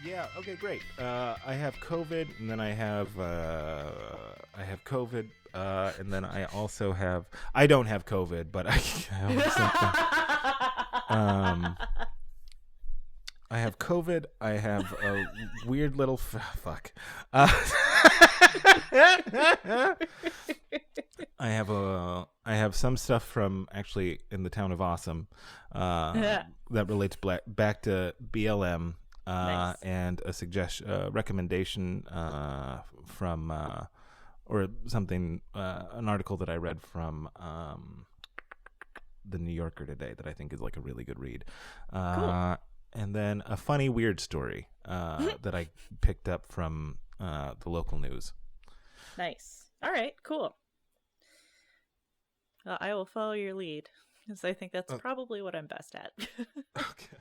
Yeah. Okay. Great. I have COVID, and then I have COVID, and then I also have. I don't have COVID, but I have something. I have COVID. I have a weird little fuck. I have some stuff from actually in the town of Awesome that relates back to BLM. Nice. And a recommendation from or something, an article that I read from the New Yorker today that I think is like a really good read. Cool. And then a funny, weird story that I picked up from the local news. Nice. All right, cool. I will follow your lead, because I think that's probably what I'm best at. Okay.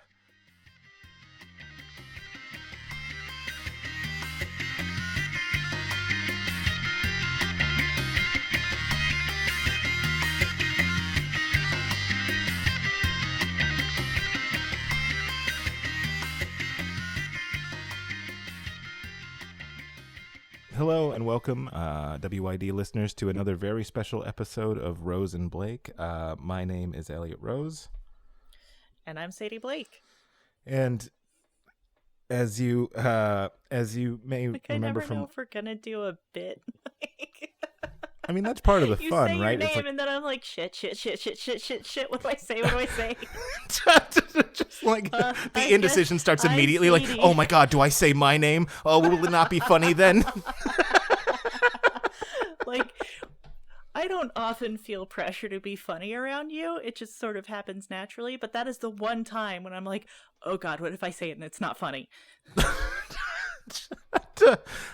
Hello and welcome, WID listeners, to another very special episode of Rose and Blake. My name is Elliot Rose. And I'm Sadie Blake. And as you may I remember never from... know if we're going to do a bit. I mean, that's part of the you fun, say right? Your It's name, like... and then I'm like, shit. What do I say? Just like the I indecision guess starts I'm immediately. Like, Sadie. oh my God, do I say my name? Oh, will it not be funny then? Like, I don't often feel pressure to be funny around you. It just sort of happens naturally. But that is the one time when I'm like, oh God, what if I say it and it's not funny?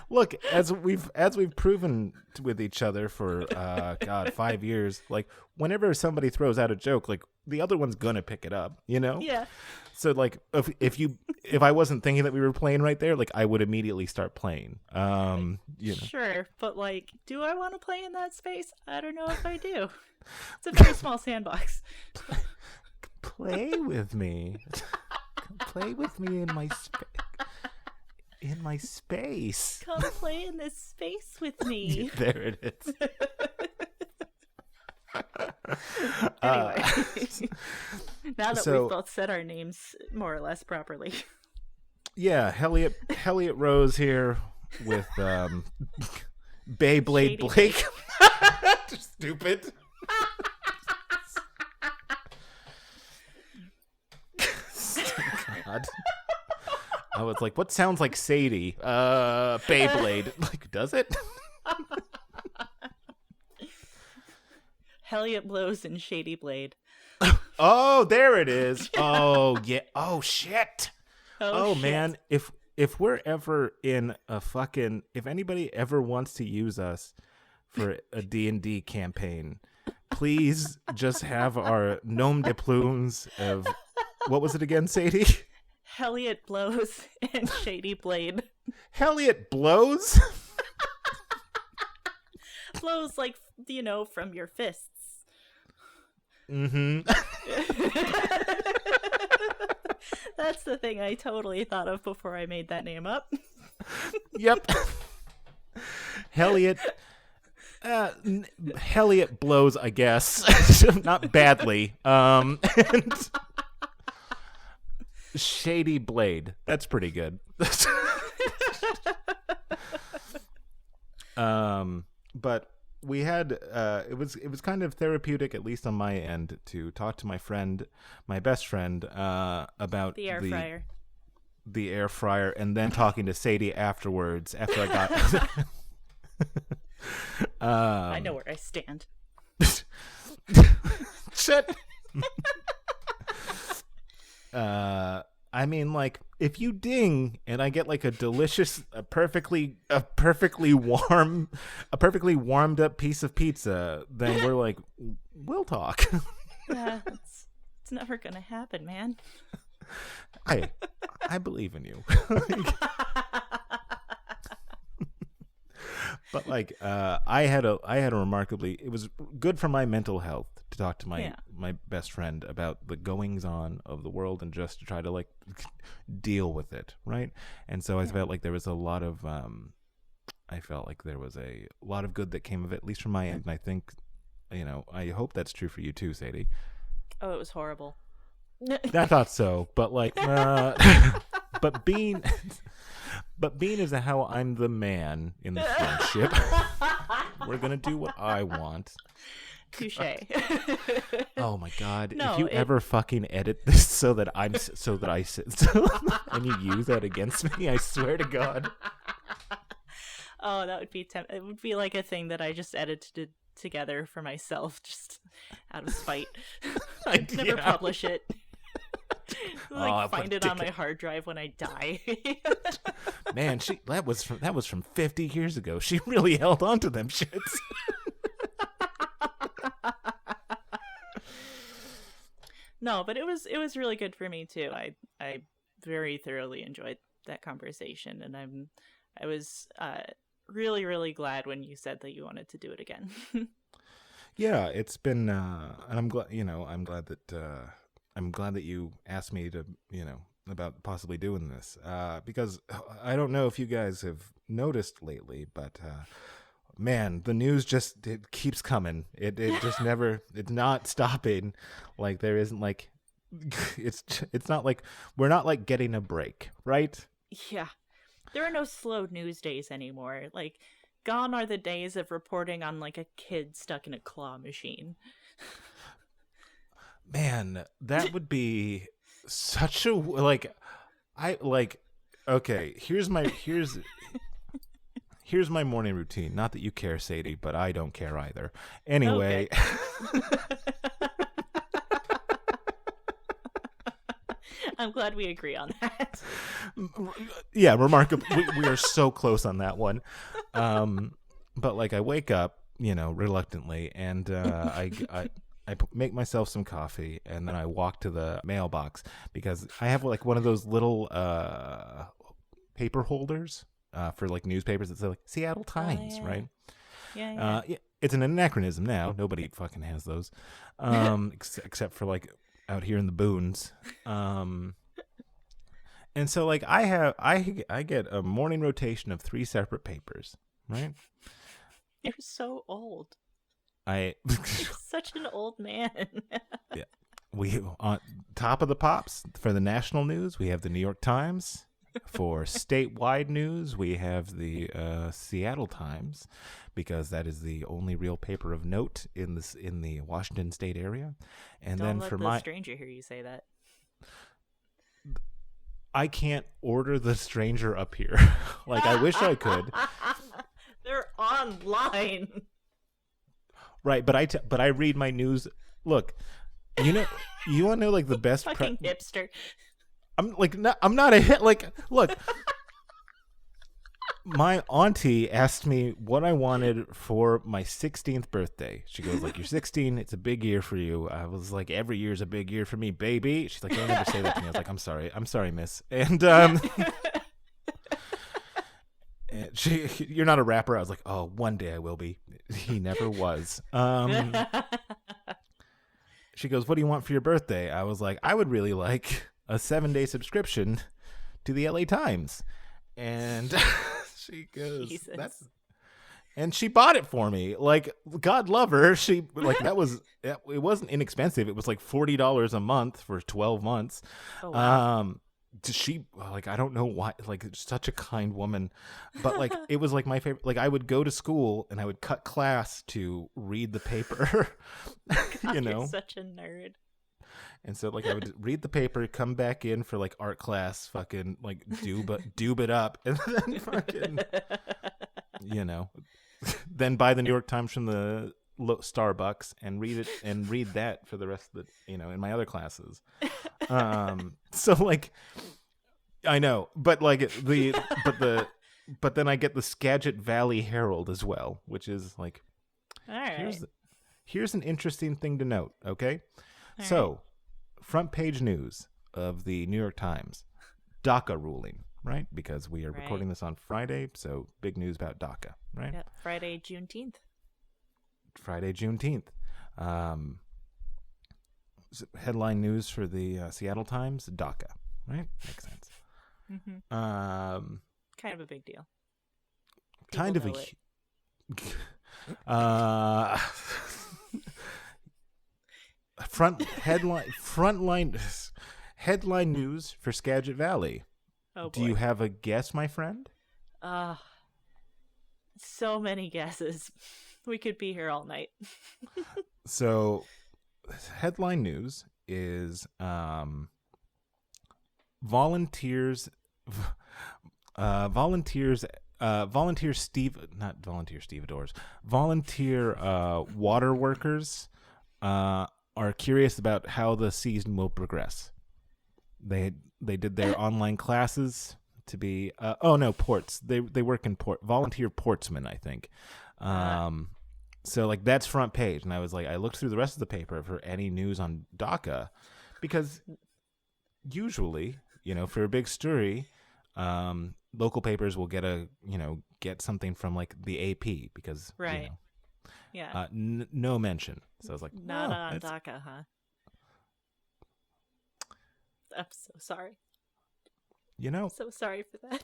Look, as we've proven with each other for 5 years, like whenever somebody throws out a joke, like the other one's gonna pick it up, you know? Yeah. So like if I wasn't thinking that we were playing right there, like I would immediately start playing. You know. Sure, but like, do I want to play in that space? I don't know if I do. It's a very small sandbox. Play with me. Play with me in my space. Come play in this space with me. There it is. Anyway, now that we've both said our names more or less properly. Yeah, Elliot Rose here with Beyblade Shady Blake. Stupid. God. I was like, what sounds like Sadie? Beyblade. Like, does it? Elliot blows and Shady Blade. Oh, there it is. Oh, yeah. Oh, shit. Oh shit. Man, if we're ever in a fucking, if anybody ever wants to use us for a D&D campaign, please just have our nom de plumes of, what was it again, Sadie? Elliot blows and Shady Blade. Elliot blows? Blows like, from your fists. Mm-hmm. That's the thing I totally thought of before I made that name up. Yep. Elliot blows, I guess. Not badly. And Shady Blade. That's pretty good. But we had it was kind of therapeutic, at least on my end, to talk to my best friend, about The air fryer, and then talking to Sadie afterwards after I got I know where I stand. Shit. I mean, like, if you ding and I get like a delicious, a perfectly warmed up piece of pizza, then we're like, we'll talk. Yeah, it's never gonna happen, man. I believe in you. But like, I had a remarkably, it was good for my mental health to talk to my best friend about the goings on of the world and just to try to like deal with it, right? And so I felt like there was a lot of good that came of it, at least from my end. And I think, I hope that's true for you too, Sadie. Oh, it was horrible. I thought so, but like, but being is how I'm the man in the friendship. We're gonna do what I want. Touche. Oh my god! No, if you ever fucking edit this so that I and you use that against me, I swear to God. Oh, that would be it would be like a thing that I just edited together for myself, just out of spite. I'd never publish it. Find it on my hard drive when I die. Man, that was from 50 years ago. She really held on to them shits. No, but it was really good for me too. I very thoroughly enjoyed that conversation, and I was really, really glad when you said that you wanted to do it again. Yeah, it's been, and I'm glad. I'm glad that you asked me to, about possibly doing this, because I don't know if you guys have noticed lately, but man, the news it keeps coming. It just never. It's not stopping. Like there isn't like, it's not like we're not like getting a break, right? Yeah. There are no slow news days anymore. Like, gone are the days of reporting on, like, a kid stuck in a claw machine. Man, that would be such a, okay, here's my morning routine. Not that you care, Sadie, but I don't care either. Anyway. Okay. I'm glad we agree on that. Yeah, remarkable. We are so close on that one. But like I wake up, reluctantly, and I make myself some coffee, and then I walk to the mailbox because I have like one of those little paper holders for like newspapers that say like Seattle Times, right? Yeah. It's an anachronism now. Nobody fucking has those, except for like out here in the boons. And so like I get a morning rotation of 3 separate papers, right? You're so old. You're such an old man. Yeah. We on top of the pops for the national news, we have the New York Times. For statewide news, we have the Seattle Times, because that is the only real paper of note in the Washington State area. And Don't then let for the stranger hear you say that. I can't order the stranger up here. Like I wish I could. They're online. Right, but I read my news. Look, you want to know like the best fucking hipster. I'm not a hit. Like, look, my auntie asked me what I wanted for my 16th birthday. She goes like, "You're 16. It's a big year for you." I was like, "Every year's a big year for me, baby." She's like, "Don't ever say that to me." I was like, I'm sorry, miss." And you're not a rapper. I was like, "Oh, one day I will be." He never was. She goes, "What do you want for your birthday?" I was like, "I would really like a 7-day subscription to the LA Times." And she goes, Jesus. And she bought it for me. Like, God love her. She like it wasn't inexpensive. It was like $40 a month for 12 months. Oh, wow. She like, I don't know why, like, such a kind woman, but like it was like my favorite. Like I would go to school and I would cut class to read the paper. God, you're such a nerd. And so like I would read the paper, come back in for like art class, fucking like doob it up, and then fucking then buy the New York Times from the Starbucks and read it and read that for the rest of the in my other classes. So like I know, but like but then I get the Skagit Valley Herald as well, which is like, all right. Here's an interesting thing to note. Okay, so. Front page news of the New York Times, DACA ruling. right? Because we are recording this on Friday, so big news about DACA, right? Yep. Friday, Juneteenth. Friday, Juneteenth. Headline news for the Seattle Times, DACA, right? Makes sense. Mm-hmm. Kind of a big deal. Kind of a headline news for Skagit Valley. Oh, boy. Do you have a guess, my friend? So many guesses. We could be here all night. So, headline news is volunteer water workers are curious about how the season will progress. They did their online classes to be ports. They work in volunteer portsmen, I think. So like that's front page, and I looked through the rest of the paper for any news on DACA, because usually, for a big story, local papers will get something from like the AP because no mention. So I was like, not on DACA, huh? I'm so sorry. So sorry for that.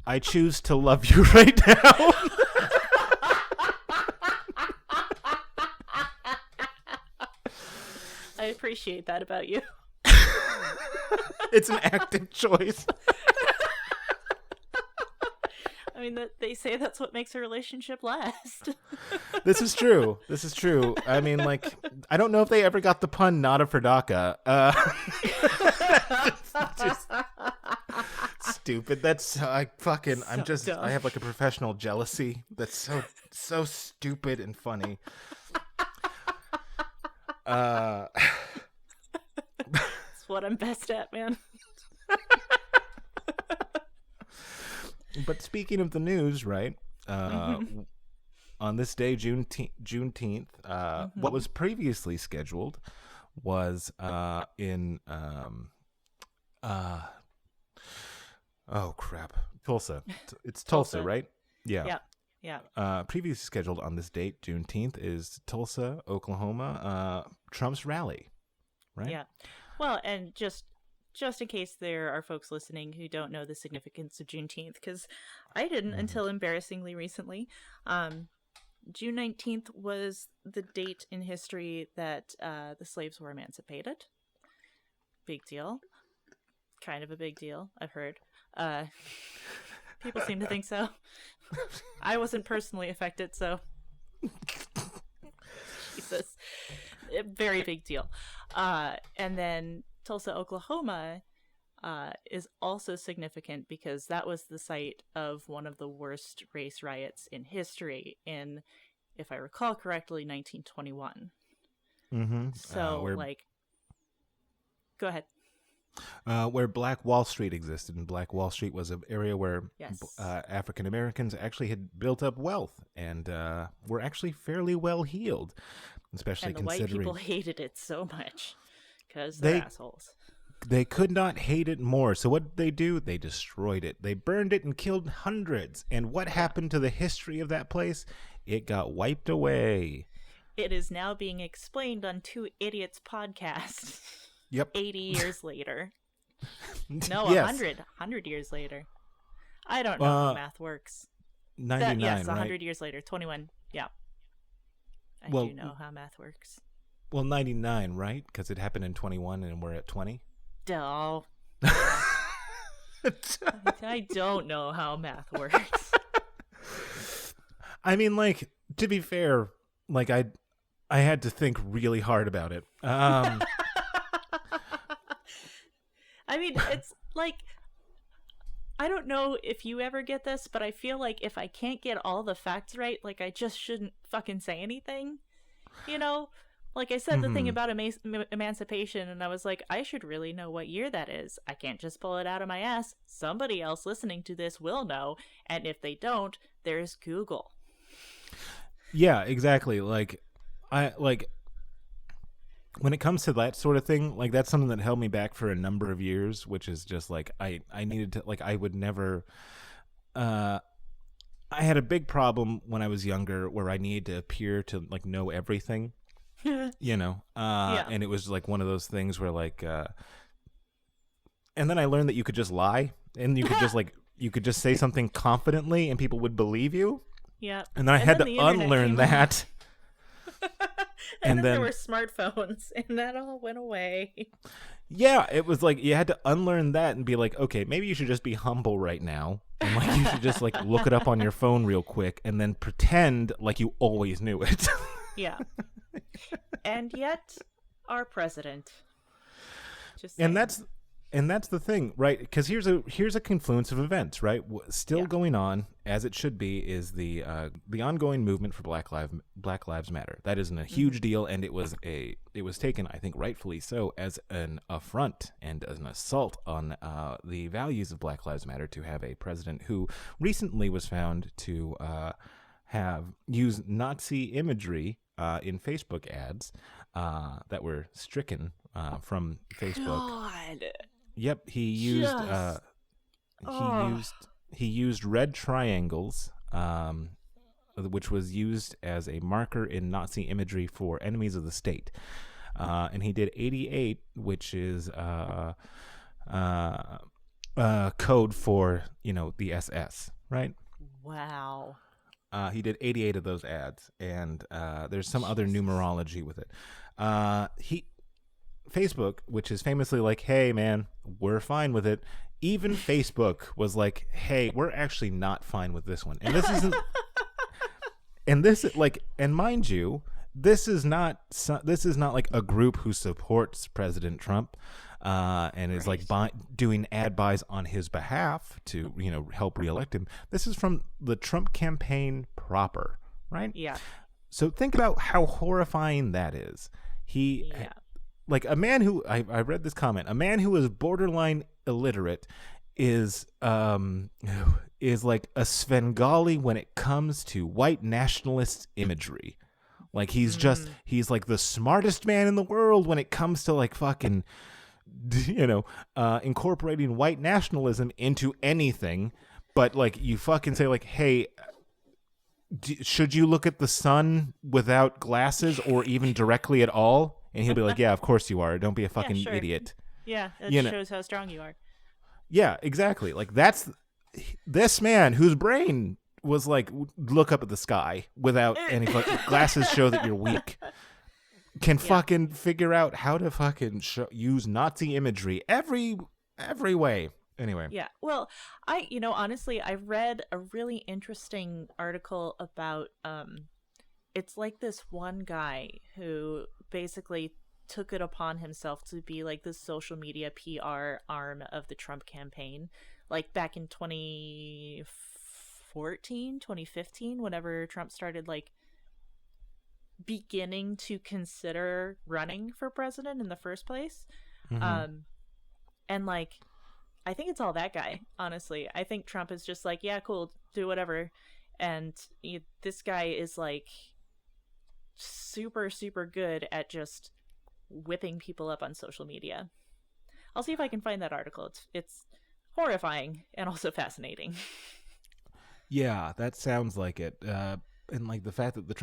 I choose to love you right now. I appreciate that about you. It's an active choice. I mean, they say that's what makes a relationship last. This is true. I mean, like, I don't know if they ever got the pun "nada for DACA." Just stupid. That's I'm just dumb. I have like a professional jealousy. That's so stupid and funny. That's what I'm best at, man. But speaking of the news, right? On this day, Juneteenth, what was previously scheduled was in oh crap, Tulsa. It's Tulsa, right? Yeah. Previously scheduled on this date, Juneteenth, is Tulsa, Oklahoma. Trump's rally, right? Yeah. Well, and just in case there are folks listening who don't know the significance of Juneteenth, because I didn't until embarrassingly recently. June 19th was the date in history that the slaves were emancipated. Big deal. Kind of a big deal, I've heard. People seem to think so. I wasn't personally affected, so... Jesus. Very big deal. And then Tulsa, Oklahoma is also significant because that was the site of one of the worst race riots in history in, if I recall correctly, 1921. Mm-hmm. So, go ahead. Where Black Wall Street existed, and Black Wall Street was an area where African Americans actually had built up wealth and were actually fairly well heeled, especially and the considering white people hated it so much because they're assholes. They could not hate it more. So what did they do? They destroyed it. They burned it and killed hundreds. And what happened to the history of that place? It got wiped away. It is now being explained on Two Idiots podcast. Yep. 80 years later. No, yes. 100 years later. I don't know how math works. 99, yes, 100 right? years later. 21. Yeah. I do know how math works. Well, 99, right? Because it happened in 21 and we're at 20. Duh. I don't know how math works. I mean, like, to be fair, like, I had to think really hard about it. I mean, it's like, I don't know if you ever get this, but I feel like if I can't get all the facts right, like, I just shouldn't fucking say anything. You know? Like I said, the thing about emancipation, and I was like, I should really know what year that is. I can't just pull it out of my ass. Somebody else listening to this will know, and if they don't, there's Google. Yeah, exactly. when it comes to that sort of thing, like that's something that held me back for a number of years, which is just like I needed to, like, I would never I had a big problem when I was younger where I needed to appear to like know everything, Yeah. and it was like one of those things where like and then I learned that you could just lie, and you could just like you could just say something confidently and people would believe you. Yeah. And then I had to the internet unlearn came that. and And then there then were smartphones, and that all went away. yeah, it was like you had to unlearn that and be like, okay, maybe you should just be humble right now. And like you should just like look it up on your phone real quick and then pretend like you always knew it. Yeah. And yet, our president. Just and saying. that's the thing, right? Because here's a confluence of events, right? Still going on, as it should be, is the ongoing movement for Black Lives Matter. That isn't a huge deal, and it was taken, I think, rightfully so, as an affront and as an assault on the values of Black Lives Matter to have a president who recently was found to have used Nazi imagery in Facebook ads that were stricken from Facebook. God. Yep, he used he used red triangles, which was used as a marker in Nazi imagery for enemies of the state, and he did 88, which is code for the SS, right? Wow. He did 88 of those ads, and there's some other numerology with it. Facebook, which is famously like, hey, man, we're fine with it. Even Facebook was like, hey, we're actually not fine with this one. And this isn't, and mind you, this is not like a group who supports President Trump and is like doing ad buys on his behalf to, help reelect him. This is from the Trump campaign proper, right? Yeah. So think about how horrifying that is. Like a man who I read this comment, a man who is borderline illiterate is like a Svengali when it comes to white nationalist imagery. Like he's like the smartest man in the world when it comes to like fucking incorporating white nationalism into anything. But like you fucking say like, hey, should you look at the sun without glasses or even directly at all? And he'll be like, yeah, of course you are. Don't be a fucking idiot. Yeah, that shows how strong you are. Yeah, exactly. Like that's this man whose brain was like, look up at the sky without any fucking glasses show that you're weak. Can fucking figure out how to fucking use Nazi imagery every way. Anyway. Yeah. Well, honestly, I read a really interesting article about it's like this one guy who basically took it upon himself to be like the social media PR arm of the Trump campaign, like back in 2014, 2015, whenever Trump started like beginning to consider running for president in the first place. And like, I think it's all that guy, honestly. I think Trump is just like, yeah, cool, do whatever. And this guy is like super, super good at just whipping people up on social media. I'll see if I can find that article. It's horrifying and also fascinating. Yeah, that sounds like it. And like the fact that the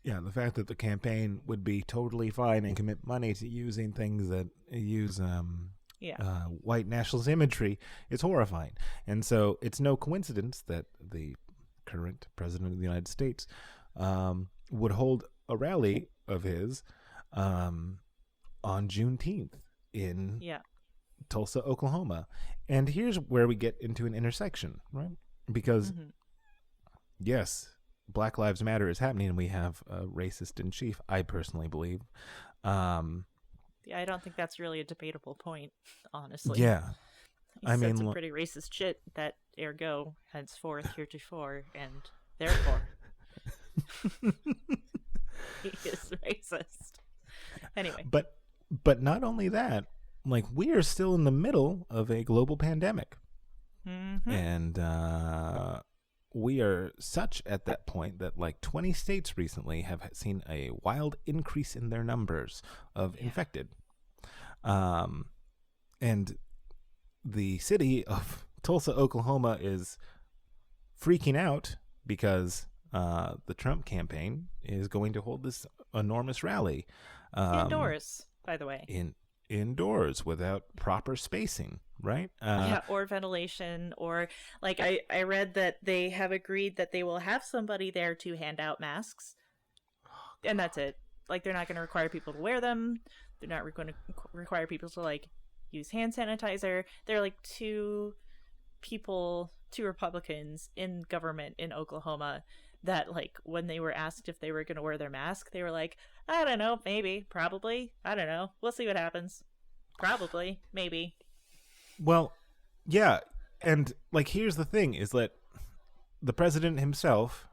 the campaign would be totally fine and commit money to using things that use white nationalist imagery is horrifying. And so it's no coincidence that the current president of the United States would hold a rally of his on Juneteenth in Tulsa, Oklahoma. And here's where we get into an intersection, right? Because, yes, Black Lives Matter is happening, and we have a racist in chief, I personally believe. I don't think that's really a debatable point, honestly. Yeah. He said some pretty racist shit that ergo, henceforth, heretofore, and therefore. He is racist. Anyway. But not only that, like we are still in the middle of a global pandemic. And we are such at that point that like 20 states recently have seen a wild increase in their numbers of infected. And the city of Tulsa, Oklahoma is freaking out because the Trump campaign is going to hold this enormous rally. Indoors, by the way. Indoors without proper spacing, right? Or ventilation, or like I read that they have agreed that they will have somebody there to hand out masks, and that's it. Like, they're not going to require people to wear them. They're not going to require people to like use hand sanitizer. There are like two Republicans in government in Oklahoma that, like, when they were asked if they were going to wear their mask, they were like, I don't know, maybe, probably, I don't know, we'll see what happens. Probably, maybe. Well, yeah, and like, here's the thing, is that the president himself,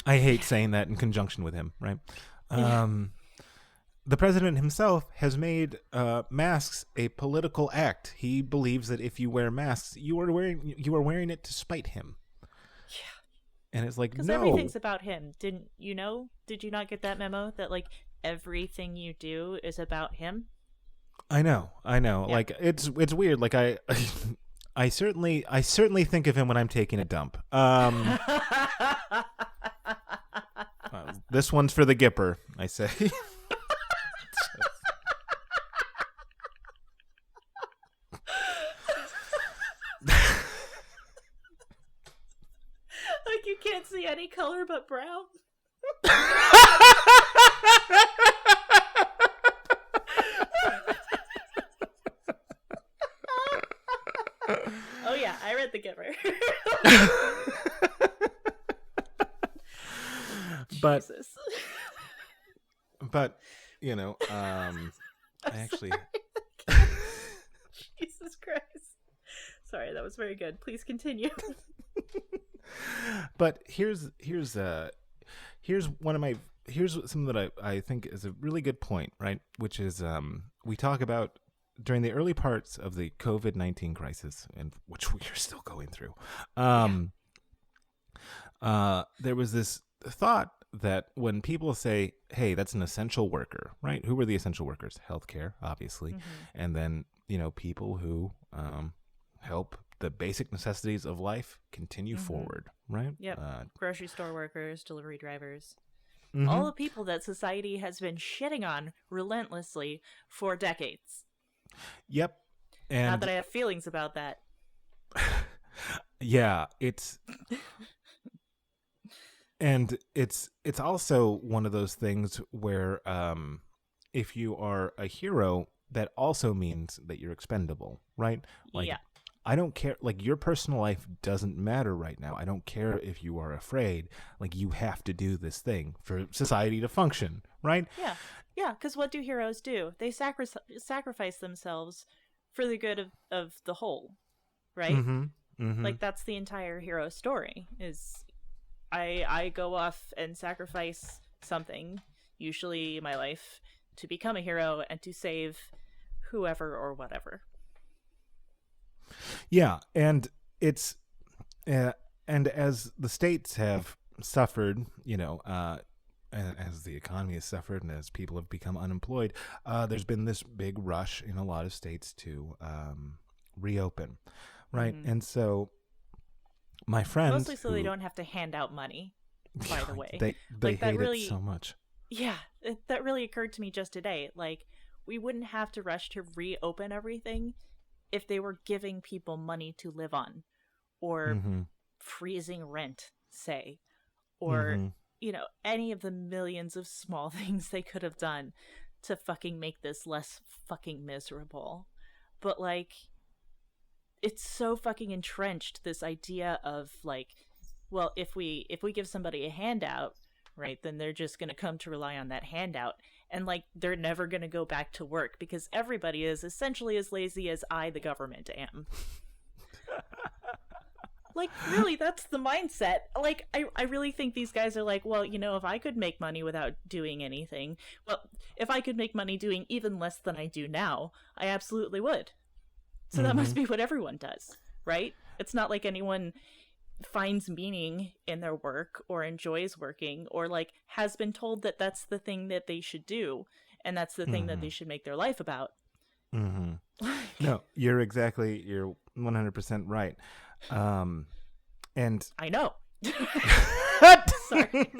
I hate saying that in conjunction with him, right? The president himself has made masks a political act. He believes that if you wear masks, you are wearing it to spite him. Yeah. And it's like, because no. Everything's about him. Didn't you know? Did you not get that memo that like everything you do is about him? I know. Yeah. Like, it's weird. Like, I certainly think of him when I'm taking a dump. This one's for the Gipper, I say. Like, you can't see any color but brown. Oh yeah, I read The Giver. But you know, I actually Jesus Christ. Sorry, that was very good. Please continue. But here's something that I think is a really good point, right? Which is we talk about during the early parts of the COVID-19 crisis, and which we are still going through. There was this thought that when people say, hey, that's an essential worker, right? Who were the essential workers? Healthcare, obviously. Mm-hmm. And then, you know, people who help the basic necessities of life continue forward, right? Yep. Grocery store workers, delivery drivers. Mm-hmm. All the people that society has been shitting on relentlessly for decades. Yep. And not that I have feelings about that. Yeah, it's and it's also one of those things where if you are a hero, that also means that you're expendable, right? Like, yeah. I don't care, like, your personal life doesn't matter right now. I don't care if you are afraid. Like, you have to do this thing for society to function, right? Yeah, because what do heroes do? They sacrifice themselves for the good of the whole, right? Mm-hmm. Mm-hmm. Like, that's the entire hero story, is I go off and sacrifice something, usually my life, to become a hero and to save whoever or whatever. Yeah, and it's and as the states have suffered, you know, as the economy has suffered and as people have become unemployed, there's been this big rush in a lot of states to reopen, right? Mm-hmm. And so my friend, mostly so they don't have to hand out money, by the way. They like, hate it so much. Yeah, that really occurred to me just today. Like, we wouldn't have to rush to reopen everything if they were giving people money to live on, or freezing rent, say, or, you know, any of the millions of small things they could have done to fucking make this less fucking miserable. But, like, it's so fucking entrenched, this idea of, like, well, if we give somebody a handout, right, then they're just going to come to rely on that handout. And, like, they're never going to go back to work because everybody is essentially as lazy as I, the government, am. Like, really, that's the mindset. Like, I really think these guys are like, well, you know, if I could make money without doing anything, well, if I could make money doing even less than I do now, I absolutely would. So that must be what everyone does, right? It's not like anyone finds meaning in their work or enjoys working or like has been told that that's the thing that they should do and that's the thing that they should make their life about. No, you're 100% right. And I know. Sorry.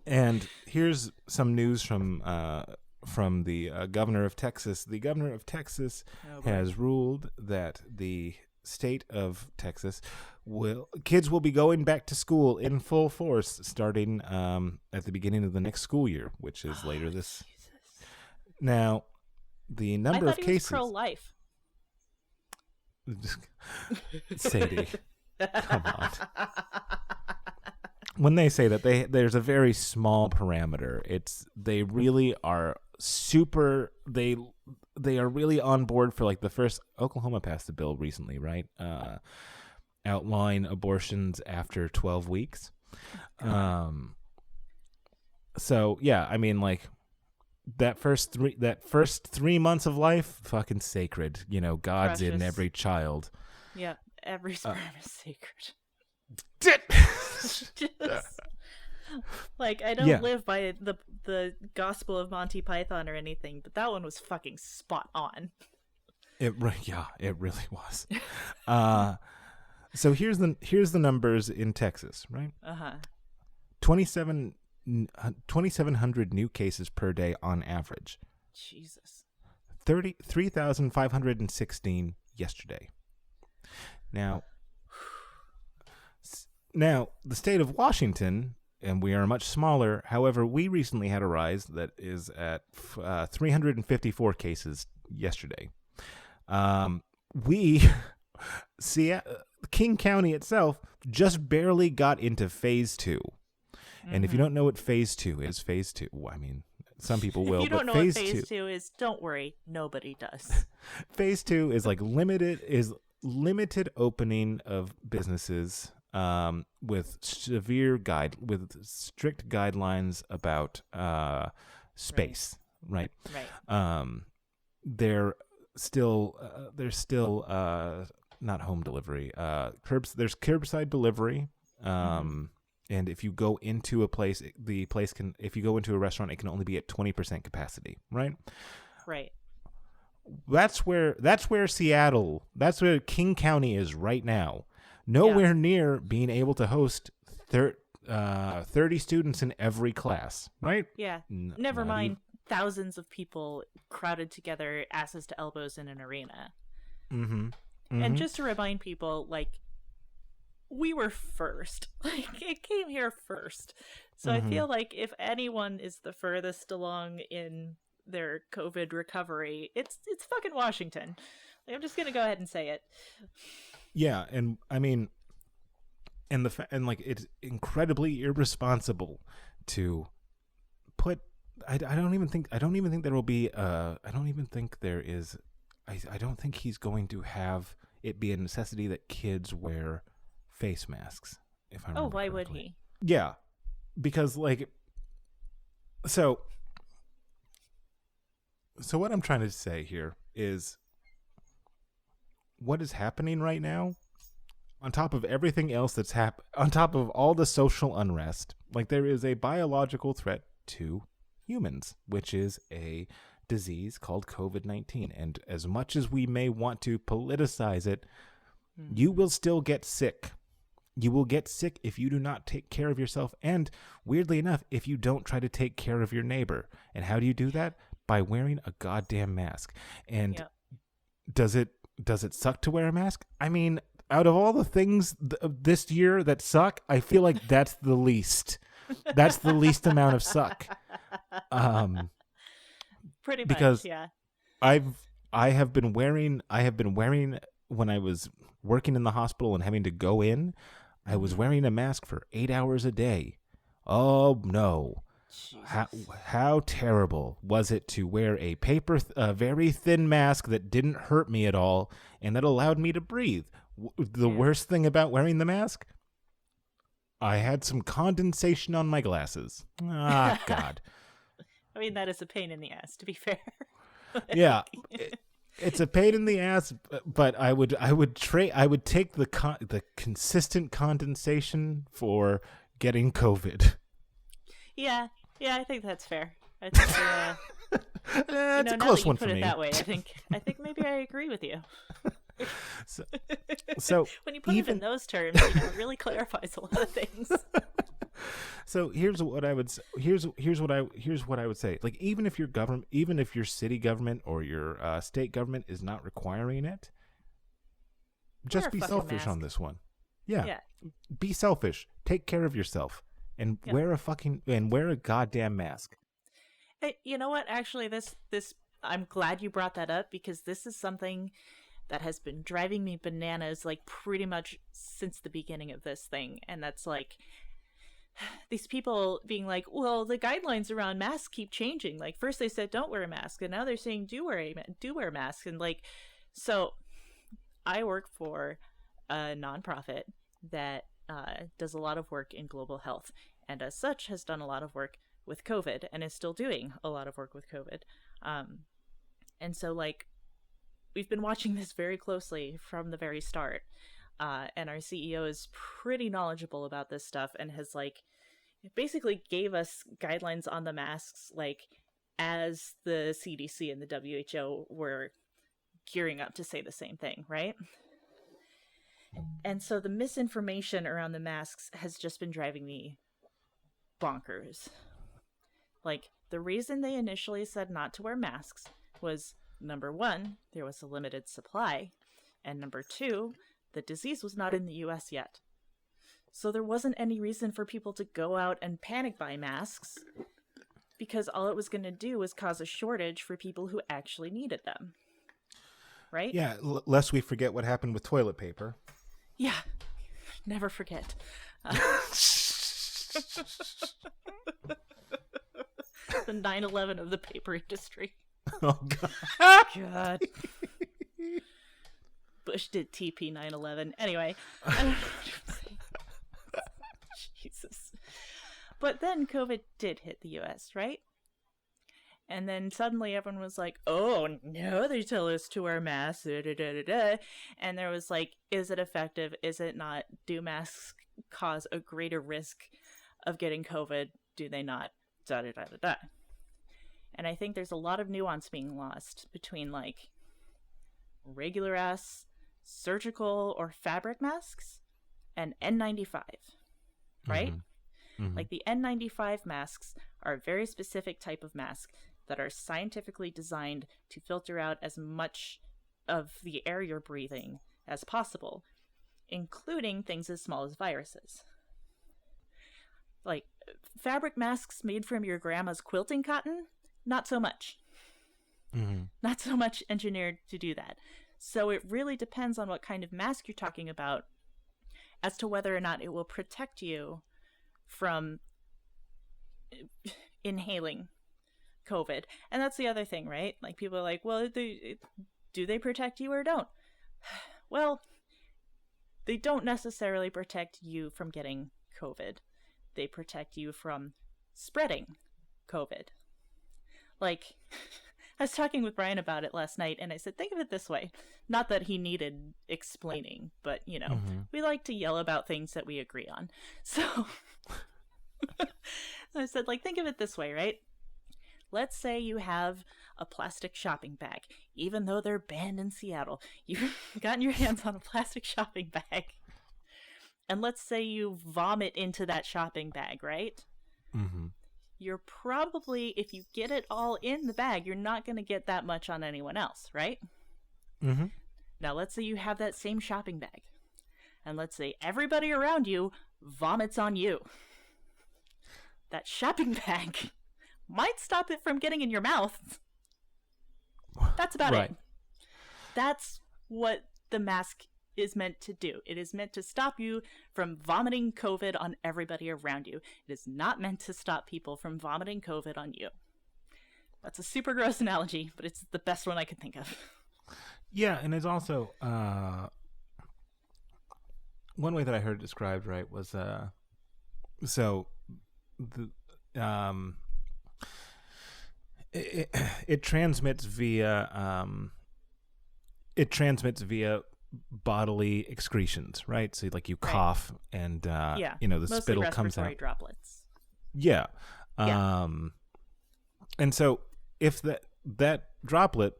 And here's some news from the governor of Texas. The governor of Texas has ruled that the state of Texas kids will be going back to school in full force starting at the beginning of the next school year, which is later this. Jesus. Now, the number of cases. Pro-life. Sadie, come on. When they say that, there's a very small parameter. They really are super. They are really on board for like the first. Oklahoma passed a bill recently, right? Outline abortions after 12 weeks. So yeah, I mean, like that first 3 months of life, fucking sacred. You know, God's Precious. in every child. Yeah, every sperm is sacred. Just, like, I don't live by the Gospel of Monty Python or anything, but that one was fucking spot on. It really was. So here's the numbers in Texas, right? 2,700 new cases per day on average. Jesus. 3,516 yesterday. Now, the state of Washington, and we are much smaller. However, we recently had a rise that is at 354 cases yesterday. King County itself just barely got into phase 2. And if you don't know what phase 2 is, well, I mean, some people will. If you don't know phase what phase 2 is, don't worry, nobody does. Phase 2 is like limited opening of businesses. With strict guidelines about space, right? They're still not home delivery. There's curbside delivery. And if you go into a place, if you go into a restaurant, it can only be at 20% capacity, right? Right. That's where King County is right now. Nowhere near being able to host 30 students in every class, right? Yeah. Never mind thousands of people crowded together, asses to elbows in an arena. And just to remind people, like, we were first. Like, it came here first. So I feel like if anyone is the furthest along in their COVID recovery, it's fucking Washington. Like, I'm just gonna go ahead and say it. Yeah, and I mean, and it's incredibly irresponsible to put. I don't even think there will be. I don't think he's going to have it be a necessity that kids wear face masks. If I remember why correctly. would he? Yeah, because like, so what I'm trying to say here is, what is happening right now, on top of everything else that's on top of all the social unrest, like, there is a biological threat to humans, which is a disease called COVID-19. And as much as we may want to politicize it, you will still get sick. You will get sick if you do not take care of yourself. And weirdly enough, if you don't try to take care of your neighbor. And how do you do that? By wearing a goddamn mask. And does it suck to wear a mask? I mean, out of all the things this year that suck, I feel like that's the least. That's the least amount of suck. Pretty much, because yeah. I have been wearing when I was working in the hospital and having to go in, I was wearing a mask for 8 hours a day. Oh no. How terrible was it to wear a very thin mask that didn't hurt me at all and that allowed me to breathe? The worst thing about wearing the mask? I had some condensation on my glasses. Ah, God. I mean, that is a pain in the ass, to be fair. Yeah. It's a pain in the ass, but I would take the consistent condensation for getting COVID. Yeah, I think that's fair. I think it's a close one for me. Put it that way, I think maybe I agree with you. So when you put it in those terms, it really clarifies a lot of things. So here's what I would say. Here's what I would say. Like, even if your city government or your state government is not requiring it, just be selfish on this one. Yeah. Be selfish. Take care of yourself and wear a goddamn mask. Hey, you know what? Actually, this I'm glad you brought that up, because this is something that has been driving me bananas, like, pretty much since the beginning of this thing. And that's like, these people being like, well, the guidelines around masks keep changing. Like, first they said don't wear a mask, and now they're saying do wear a mask. And like, so I work for a nonprofit that does a lot of work in global health, and as such has done a lot of work with COVID and is still doing a lot of work with COVID. And so, like, we've been watching this very closely from the very start. And our CEO is pretty knowledgeable about this stuff and has, like, basically gave us guidelines on the masks, like, as the CDC and the WHO were gearing up to say the same thing, right? And so the misinformation around the masks has just been driving me bonkers. Like, the reason they initially said not to wear masks was, number one, there was a limited supply, and number two, the disease was not in the US yet. So there wasn't any reason for people to go out and panic buy masks, because all it was going to do was cause a shortage for people who actually needed them. Right? Yeah, lest we forget what happened with toilet paper. Yeah, never forget. The 9/11 of the paper industry. Oh, God. God. Bush did TP 9/11. Anyway. Jesus. But then COVID did hit the US, right? And then suddenly everyone was like, oh, no, they tell us to wear masks. Da, da, da, da, da. And there was like, is it effective? Is it not? Do masks cause a greater risk of getting COVID? Do they not? Da, da, da, da, da. And I think there's a lot of nuance being lost between, like, regular ass surgical or fabric masks and N95, right? Mm-hmm. Mm-hmm. Like, the N95 masks are a very specific type of mask that are scientifically designed to filter out as much of the air you're breathing as possible, including things as small as viruses. Like, fabric masks made from your grandma's quilting cotton, not so much. Mm-hmm. Not so much engineered to do that. So it really depends on what kind of mask you're talking about as to whether or not it will protect you from inhaling COVID. And that's the other thing, right? Like, people are like, well, do they protect you or don't? Well, they don't necessarily protect you from getting COVID. They protect you from spreading COVID. Like, I was talking with Brian about it last night, and I said, think of it this way. Not that he needed explaining, but, you know, we like to yell about things that we agree on. So I said, like, think of it this way, right? Let's say you have a plastic shopping bag. Even though they're banned in Seattle, you've gotten your hands on a plastic shopping bag. And let's say you vomit into that shopping bag, right? Mm-hmm. You're probably, if you get it all in the bag, you're not going to get that much on anyone else, right? Mm-hmm. Now, let's say you have that same shopping bag. And let's say everybody around you vomits on you. That shopping bag might stop it from getting in your mouth. That's about right. it. That's what the mask is meant to do. It is meant to stop you from vomiting COVID on everybody around you. It is not meant to stop people from vomiting COVID on you. That's a super gross analogy, but it's the best one I could think of. Yeah, and it's also one way that I heard it described, right, was it transmits via it transmits via bodily excretions, right? So like you cough and the mostly spittle comes out. droplets. Yeah. And so if that droplet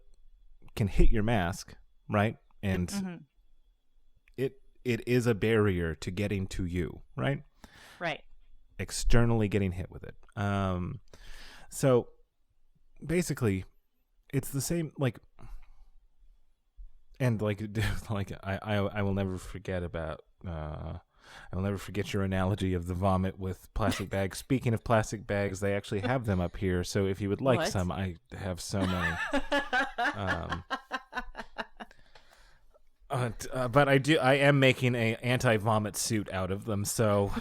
can hit your mask, right? And it is a barrier to getting to you, right? Right. Externally getting hit with it. So basically it's the same, like, and like I will never forget about I will never forget your analogy of the vomit with plastic bags. Speaking of plastic bags, they actually have them up here, so if you would like some, I have so many. But I am making a anti-vomit suit out of them, so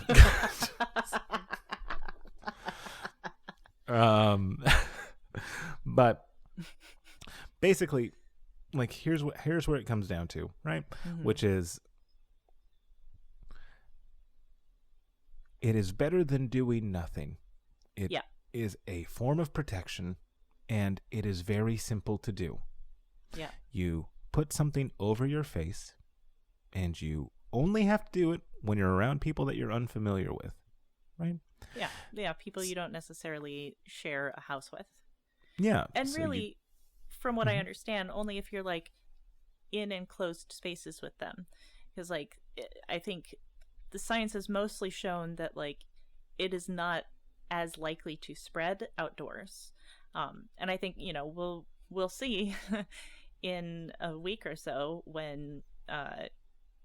but basically, like, here's where it comes down to, right? Which is, it is better than doing nothing. It is a form of protection, and it is very simple to do. Yeah. You put something over your face, and you only have to do it when you're around people that you're unfamiliar with, right? Yeah, people you don't necessarily share a house with. Yeah. And so really, from what I understand, only if you're like in enclosed spaces with them. Because like, I think the science has mostly shown that like it is not as likely to spread outdoors. And I think, we'll see in a week or so when, the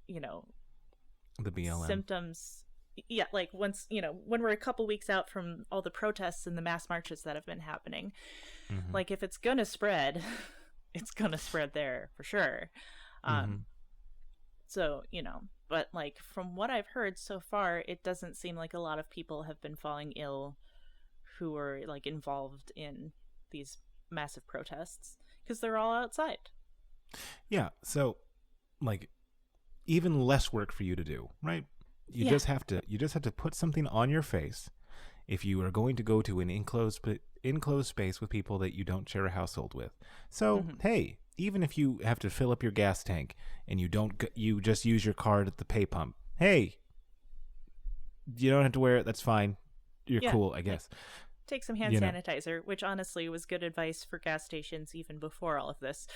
BLM symptoms. Yeah, like once, when we're a couple weeks out from all the protests and the mass marches that have been happening, like if it's going to spread, it's going to spread there for sure. So, but like from what I've heard so far, it doesn't seem like a lot of people have been falling ill who were like involved in these massive protests because they're all outside. Yeah. So like even less work for you to do, right? You just have to put something on your face if you are going to go to an enclosed space with people that you don't share a household with. So, hey, even if you have to fill up your gas tank and you just use your card at the pay pump, hey, you don't have to wear it. That's fine. You're cool, I guess. Take some hand sanitizer, which honestly was good advice for gas stations even before all of this.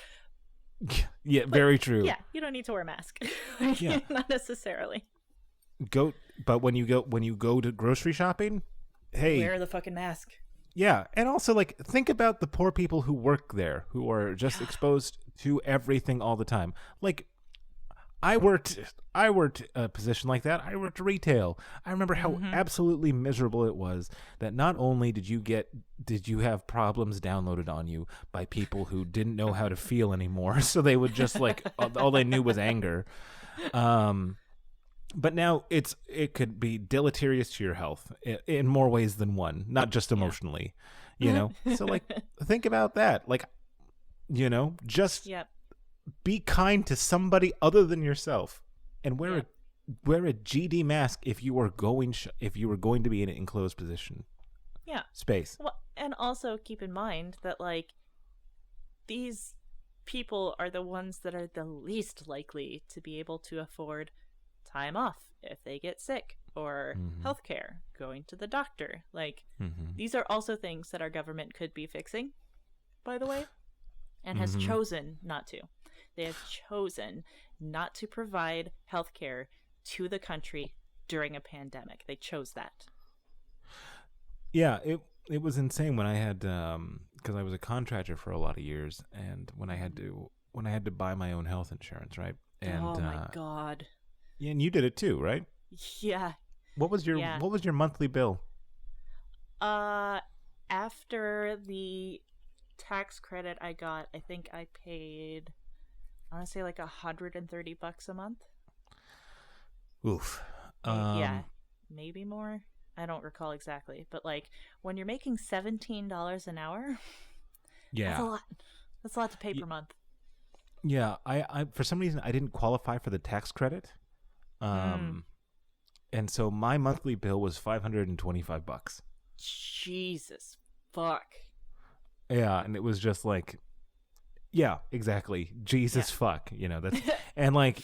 Yeah, but, very true. Yeah, you don't need to wear a mask. Not necessarily. But when you go to grocery shopping, hey, wear the fucking mask. Yeah, and also like think about the poor people who work there, who are just exposed to everything all the time. Like I worked a position like that. I worked retail. I remember how absolutely miserable it was that not only did you have problems downloaded on you by people who didn't know how to feel anymore, so they would just like all they knew was anger. But now it could be deleterious to your health in more ways than one, not just emotionally, So like, think about that. Like, just be kind to somebody other than yourself, and wear a GD mask if you are going to be in an enclosed position. Yeah. Space. Well, and also keep in mind that like these people are the ones that are the least likely to be able to afford time off if they get sick, or healthcare, going to the doctor. Like these are also things that our government could be fixing, by the way, and has chosen not to. They have chosen not to provide healthcare to the country during a pandemic. They chose that. Yeah, it was insane when I had because I was a contractor for a lot of years, and when I had to buy my own health insurance, right? And oh my god. Yeah, and you did it too, right? Yeah. What was your monthly bill? After the tax credit I got, I think I paid, I want to say like $130 a month. Oof. Yeah, maybe more. I don't recall exactly, but like when you're making $17 an hour, that's a lot. That's a lot to pay per month. Yeah, I for some reason I didn't qualify for the tax credit. And so my monthly bill was $525. Jesus fuck. Yeah, and it was just like, Yeah, exactly. Jesus fuck, that's and like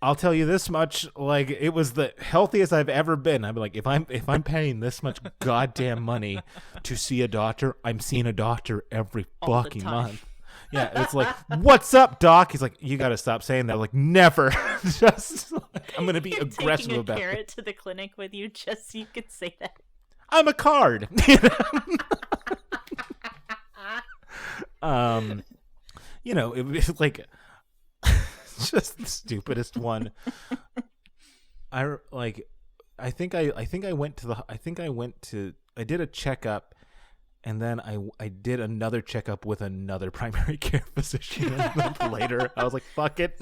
I'll tell you this much, like it was the healthiest I've ever been. I'm like, if I'm paying this much goddamn money to see a doctor, I'm seeing a doctor every All the fucking time. month. Yeah, it's like, what's up, doc? He's like, you got to stop saying that. I'm like, never. Just like, I'm gonna be You're aggressive taking a about carrot it. to the clinic with you just so you could say that. I'm a card. It was like just the stupidest one. I did a checkup, and then I did another checkup with another primary care physician a month later. I was like, fuck it.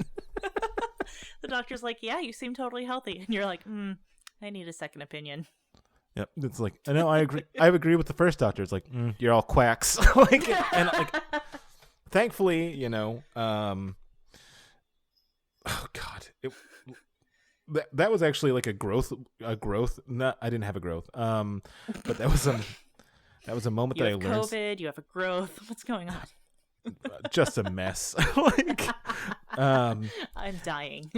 The doctor's like, yeah, you seem totally healthy. And you're like, I need a second opinion. Yep. It's like, I know, I agree. I agree with the first doctor. It's like, you're all quacks. Like, and like, thankfully, oh God, that was actually like a growth. No, I didn't have a growth. But that was a moment You that I have learned. COVID, you have a growth. What's going on? Just a mess. Like, I'm dying.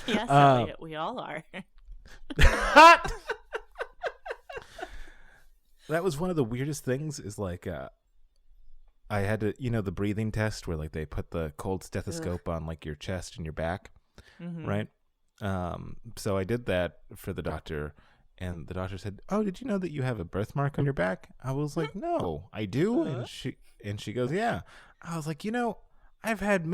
Yes, Elliot, we all are. That was one of the weirdest things. Is like, I had to, the breathing test where like they put the cold stethoscope on like your chest and your back, right? So I did that for the doctor, and the doctor said, "Oh, did you know that you have a birthmark on your back?" I was like, "No, I do." And she goes, "Yeah." I was like, I've had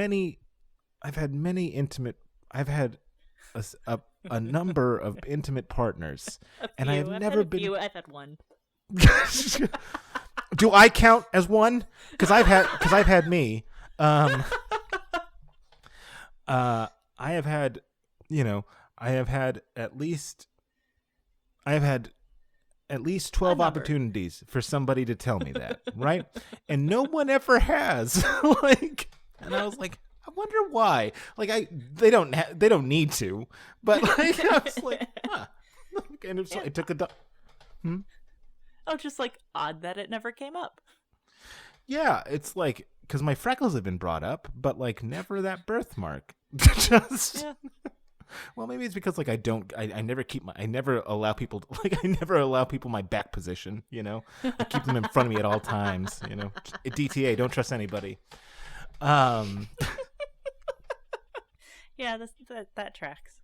a number of intimate partners, and I've never been. I've had one. Do I count as one? Because I've had me. I have had, I have had at least 12 opportunities for somebody to tell me that, right? And no one ever has. Like, and I was like, I wonder why. Like, they don't need to, but like, I was like, huh. And so I took a. Oh, just like odd that it never came up. Yeah, it's like, because my freckles have been brought up, but like never that birthmark. Just. Yeah. Well, maybe it's because like I never allow people my back position, I keep them in front of me at all times, DTA, don't trust anybody. Yeah, that tracks.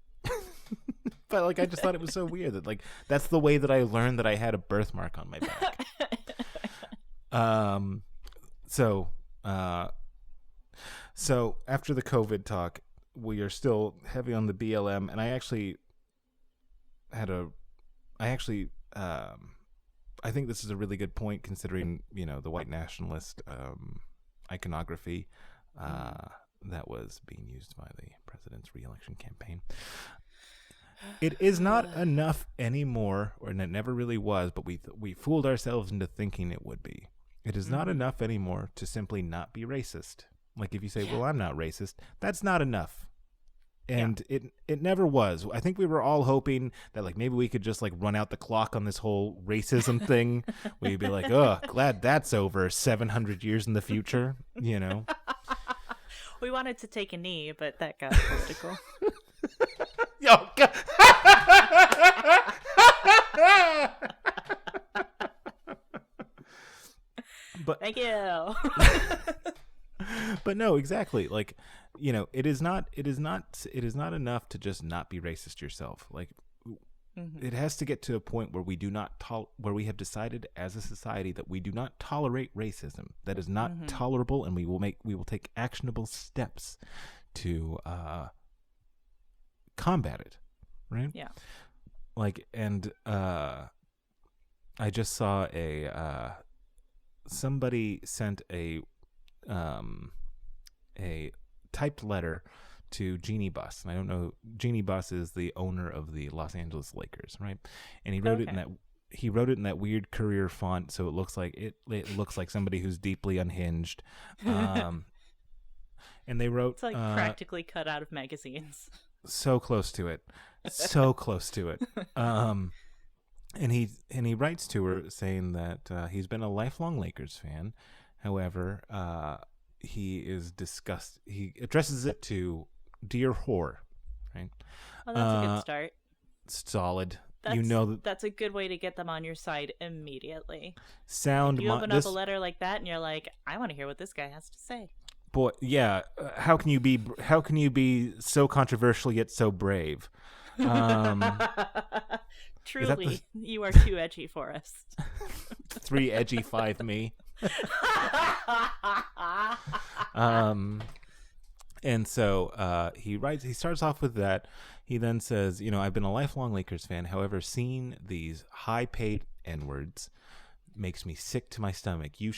But like I just thought it was so weird that like that's the way that I learned that I had a birthmark on my back. So after the COVID talk, we are still heavy on the BLM, and I think this is a really good point considering, the white nationalist iconography that was being used by the president's re-election campaign. It is not enough anymore, and it never really was, but we fooled ourselves into thinking it would be. It is not enough anymore to simply not be racist. Like if you say, well, I'm not racist, that's not enough. And it never was. I think we were all hoping that like maybe we could just like run out the clock on this whole racism thing. We'd be like, oh, glad that's over 700 years in the future, We wanted to take a knee, but that got political. Yo, but thank you. But no, exactly. Like, it is not enough to just not be racist yourself. Like, it has to get to a point where where we have decided as a society that we do not tolerate racism. That is not tolerable, and we will take actionable steps to combat it. Right? Yeah. Like, and I just saw somebody sent a typed letter to Jeanie Buss, and I don't know, Jeanie Buss is the owner of the Los Angeles Lakers, right? And he wrote it in that weird Courier font, so it looks like somebody who's deeply unhinged. And they wrote, it's like practically cut out of magazines. So close to it. And he writes to her saying that he's been a lifelong Lakers fan, However, he is he addresses it to "Dear Whore," right? Well, that's a good start. Solid. That's that's a good way to get them on your side immediately. Sound. You open up a letter like that, and you're like, I want to hear what this guy has to say. Boy, yeah. How can you be so controversial yet so brave? Truly, you are too edgy for us. 3 edgy, 5 me. And so he starts off with that. He then says, I've been a lifelong Lakers fan. However, seeing these high-paid N-words makes me sick to my stomach. You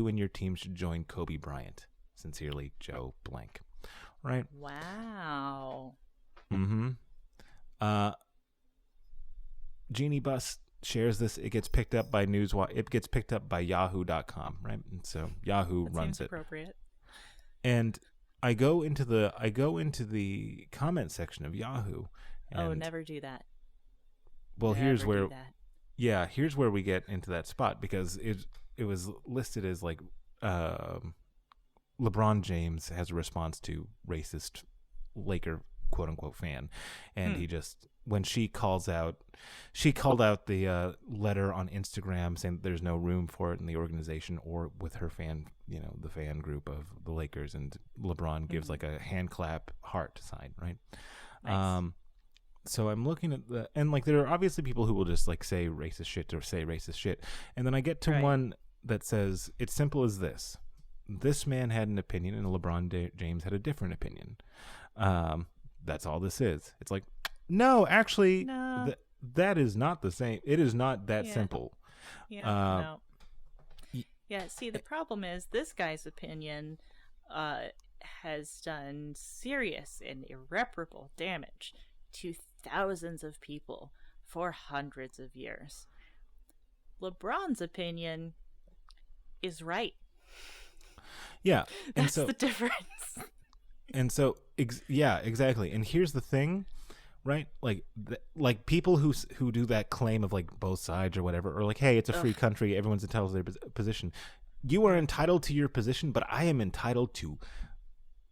and your team should join Kobe Bryant. Sincerely, Joe Blank. Right? Wow. Mm-hmm. Jeanie Buss shares this. It gets picked up by It gets picked up by Yahoo.com, right? And so Yahoo runs it. Appropriate. And I go into the comment section of Yahoo. And, never do that. Well, here's where we get into that spot, because it was listed as like LeBron James has a response to racist Laker quote unquote fan, and he just, when she called out the letter on Instagram saying that there's no room for it in the organization or with her fan, the fan group of the Lakers, and LeBron gives like a hand clap heart sign, right? Nice. So I'm looking at and like there are obviously people who will just like say racist shit or say racist shit, and then I get to one that says it's simple as this: this man had an opinion and LeBron James had a different opinion. That's all this is. It's like, no, actually, that is not the same. It is not that simple. Yeah, no. Yeah, see, the problem is this guy's opinion has done serious and irreparable damage to thousands of people for hundreds of years. LeBron's opinion is right. Yeah, and that's the difference. And so, exactly. And here's the thing, right? Like people who do that claim of like both sides or whatever, or like, hey, it's a free country, everyone's entitled to their position. You are entitled to your position, but I am entitled to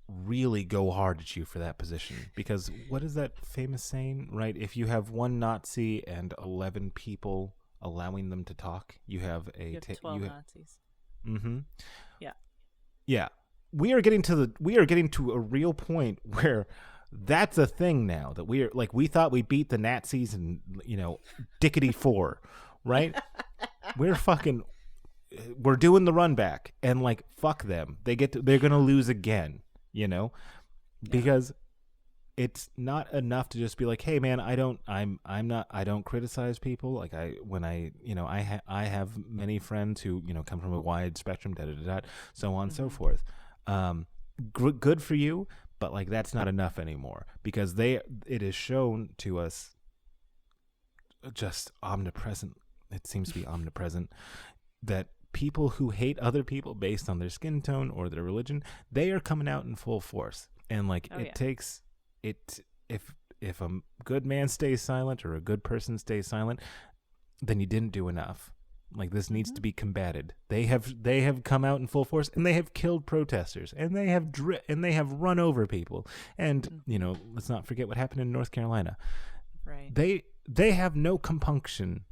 really go hard at you for that position. Because what is that famous saying, right? If you have one Nazi and 11 people allowing them to talk, you have 12 Nazis. Mm-hmm. Yeah. Yeah. We are getting to a real point where that's a thing now, that we thought we beat the Nazis and Dickety 4, right? We're doing the run back, and like fuck them. They're going to lose again, because it's not enough to just be like, hey man, I don't criticize people. Like I have many friends who come from a wide spectrum, so on and so forth. Good for you, but like that's not enough anymore, because it is shown to us just omnipresent. It seems to be omnipresent that people who hate other people based on their skin tone or their religion, they are coming out in full force. And like takes it, if a good man stays silent or a good person stays silent, then you didn't do enough. Like this needs to be combated. They have come out in full force, and they have killed protesters, and they have run over people. And let's not forget what happened in North Carolina. Right. They have no compunction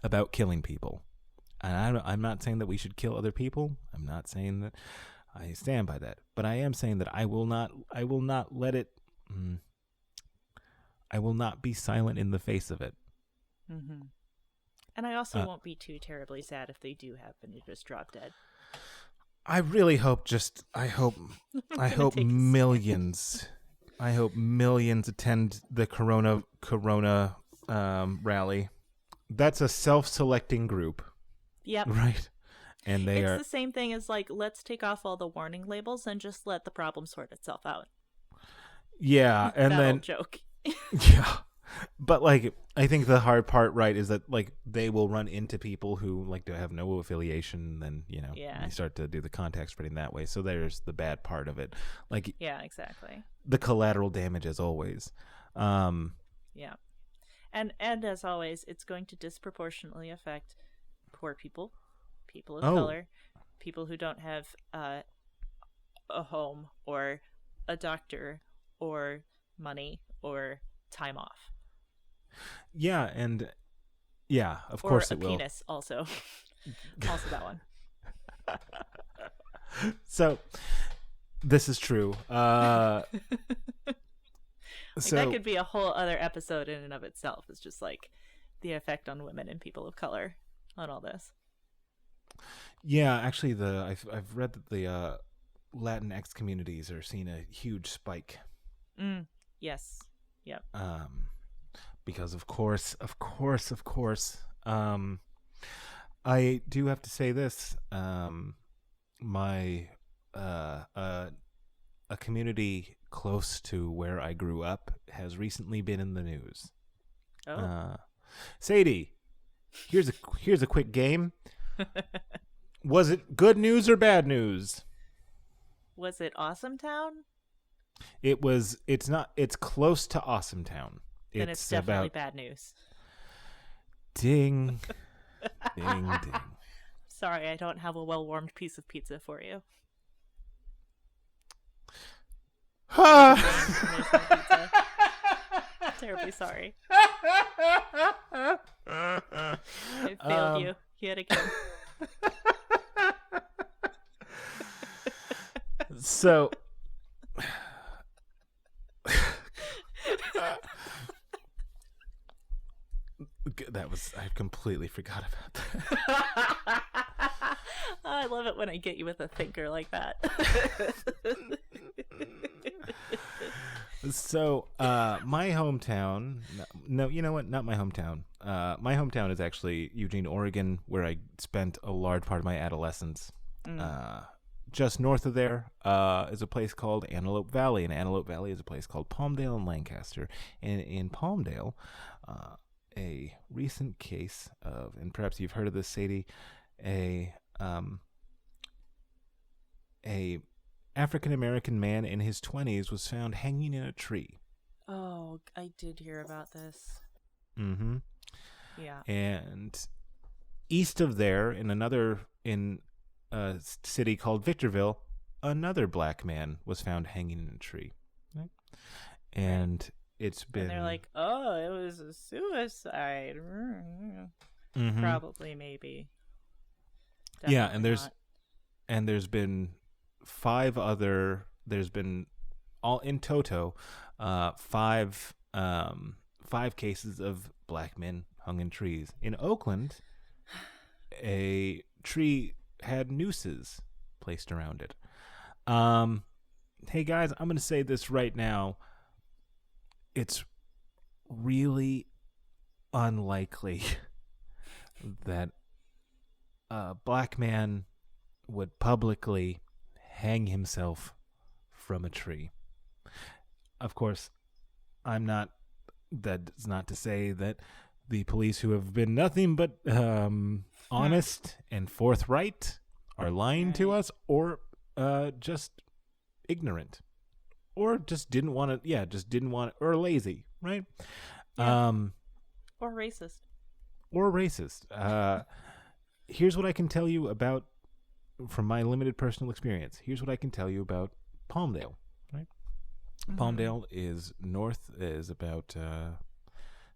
about killing people. And I'm not saying that we should kill other people. I'm not saying that I stand by that. But I am saying that I will not let it. I will not be silent in the face of it. Mm-hmm. And I also won't be too terribly sad if they do happen to just drop dead. I really hope I hope millions attend the Corona rally. That's a self-selecting group. Yep. Right. And it's the same thing as like, let's take off all the warning labels and just let the problem sort itself out. Yeah, and then old joke. Yeah. But like, I think the hard part, right, is that like they will run into people who like to have no affiliation, then you start to do the contact spreading that way. So there's the bad part of it. Like, yeah, exactly. The collateral damage, as always. Yeah, and as always, it's going to disproportionately affect poor people, people of color, people who don't have a home or a doctor or money or time off. Yeah, and of or course a it will. Penis also. Also that one. So this is true. Like, So that could be a whole other episode in and of itself. It's just like the effect on women and people of color on all this. yeah, actually, I've read that the Latinx communities are seeing a huge spike. Yes. Yep. Because of course, I do have to say this. My a community close to where I grew up has recently been in the news. Oh. Sadie, here's a quick game. Was it good news or bad news? Was it Awesome Town? It's not. It's close to Awesome Town. Then it's definitely bad news. Ding, ding, ding. Sorry, I don't have a well-warmed piece of pizza for you. There's no pizza. Terribly sorry. I failed you yet again. So I completely forgot about that. I love it when I get you with a thinker like that. So, my hometown, no, you know what? Not my hometown. My hometown is actually Eugene, Oregon, where I spent a large part of my adolescence. Just north of there is a place called Antelope Valley, and Antelope Valley is a place called Palmdale and Lancaster. And in Palmdale, a recent case of, and perhaps you've heard of this, Sadie, a African-American man in his 20s was found hanging in a tree. Oh, I did hear about this. Mm-hmm. Yeah. And east of there, in a city called Victorville, another black man was found hanging in a tree. Right? And it's been... And they're like, oh, it was a suicide. Mm-hmm. Probably, maybe. Definitely not. And there's been there's been all in toto, five cases of black men hung in trees. In Oakland, a tree had nooses placed around it. Hey guys, I'm going to say this right now. It's really unlikely that a black man would publicly hang himself from a tree. Of course, that's not to say that the police, who have been nothing but honest and forthright, are lying to us, or just ignorant, or just didn't want to, or lazy, right? Yeah. Or racist. Here's what I can tell you about, from my limited personal experience. Here's what I can tell you about Palmdale, right? Mm-hmm. Palmdale is about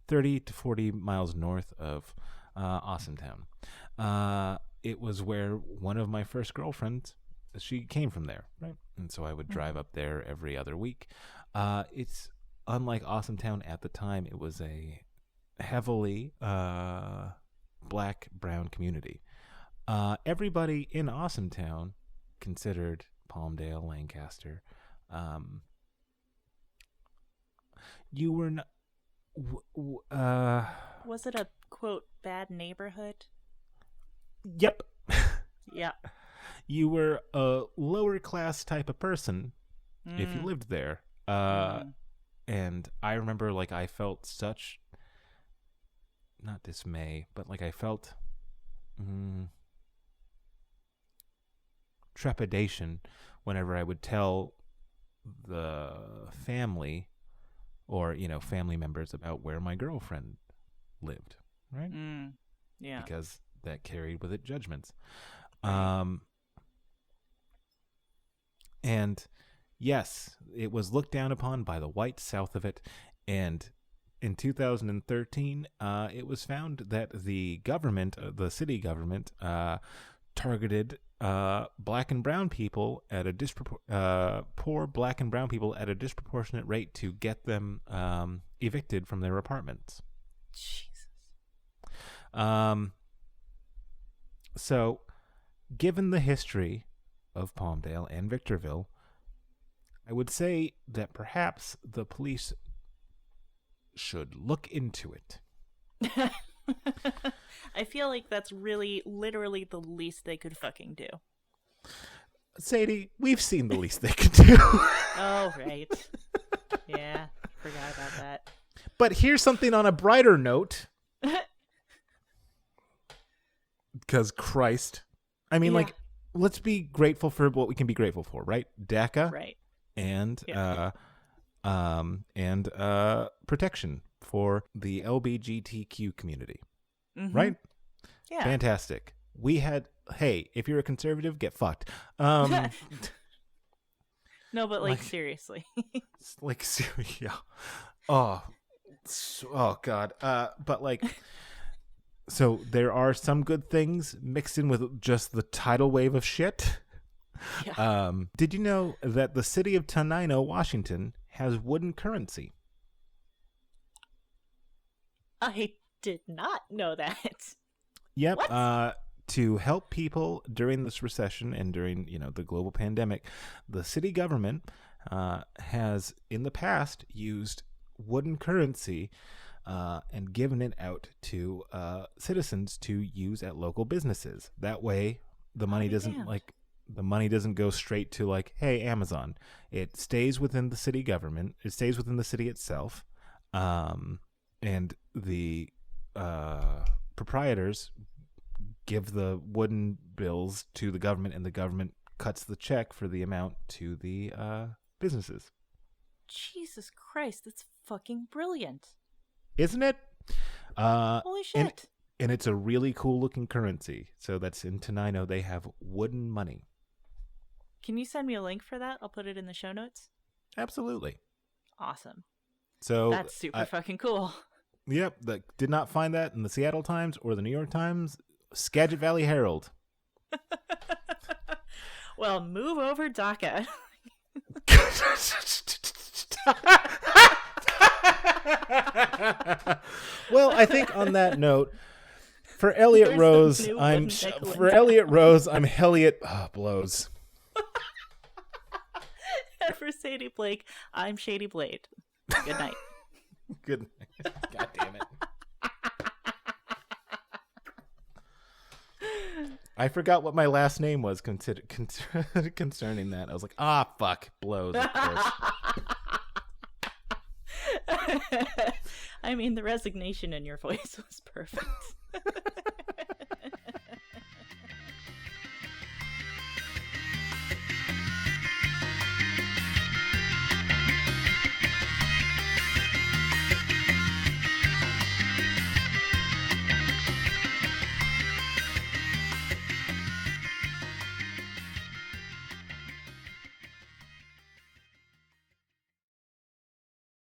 30 to 40 miles north of Awesometown. It was where one of my first girlfriends, she came from there, right? And so I would drive up there every other week. It's unlike Awesometown at the time. It was a heavily black-brown community. Everybody in Awesometown considered Palmdale, Lancaster. You were not. Was it a quote bad neighborhood? Yep. Yeah. You were a lower class type of person if you lived there. And I remember, like, I felt such, not dismay, but like I felt trepidation whenever I would tell the family or, family members about where my girlfriend lived, right? Yeah. Because that carried with it judgments. And yes, it was looked down upon by the whites south of it. And in 2013, it was found that the government, the city government, targeted black and brown people at a poor black and brown people at a disproportionate rate to get them evicted from their apartments. Jesus. So, given the history of Palmdale and Victorville, I would say that perhaps the police should look into it. I feel like that's really, literally the least they could fucking do. Sadie, we've seen the least they could do. Oh, right. Yeah, forgot about that. But here's something on a brighter note. Because Christ. I mean, like, let's be grateful for what we can be grateful for, right? DACA. Right. And protection for the LGBTQ community. Mm-hmm. Right? Yeah. Fantastic. We had, hey, if you're a conservative, get fucked. No, but like seriously. Like, yeah. Oh God. But like, so there are some good things mixed in with just the tidal wave of shit. Yeah. Did you know that the city of Tenino, Washington, has wooden currency? I did not know that. Yep. What? To help people during this recession and during, the global pandemic, the city government has in the past used wooden currency and given it out to citizens to use at local businesses. That way, the money doesn't go straight to like, hey, Amazon. It stays within the city government. It stays within the city itself, and the proprietors give the wooden bills to the government, and the government cuts the check for the amount to the businesses. Jesus Christ, that's fucking brilliant. Isn't it? Holy shit. And it's a really cool looking currency. So that's in Tenino. They have wooden money. Can you send me a link for that? I'll put it in the show notes. Absolutely. Awesome. So that's super fucking cool. Yep. Did not find that in the Seattle Times or the New York Times. Skagit Valley Herald. Well, move over, DACA. Well, I think on that note, for Elliot Rose, I'm Elliot blows. And for Sadie Blake, I'm Shady Blade. Good night. Good night. God damn it. I forgot what my last name was concerning that. I was like, fuck, blows. Of course. I mean, the resignation in your voice was perfect.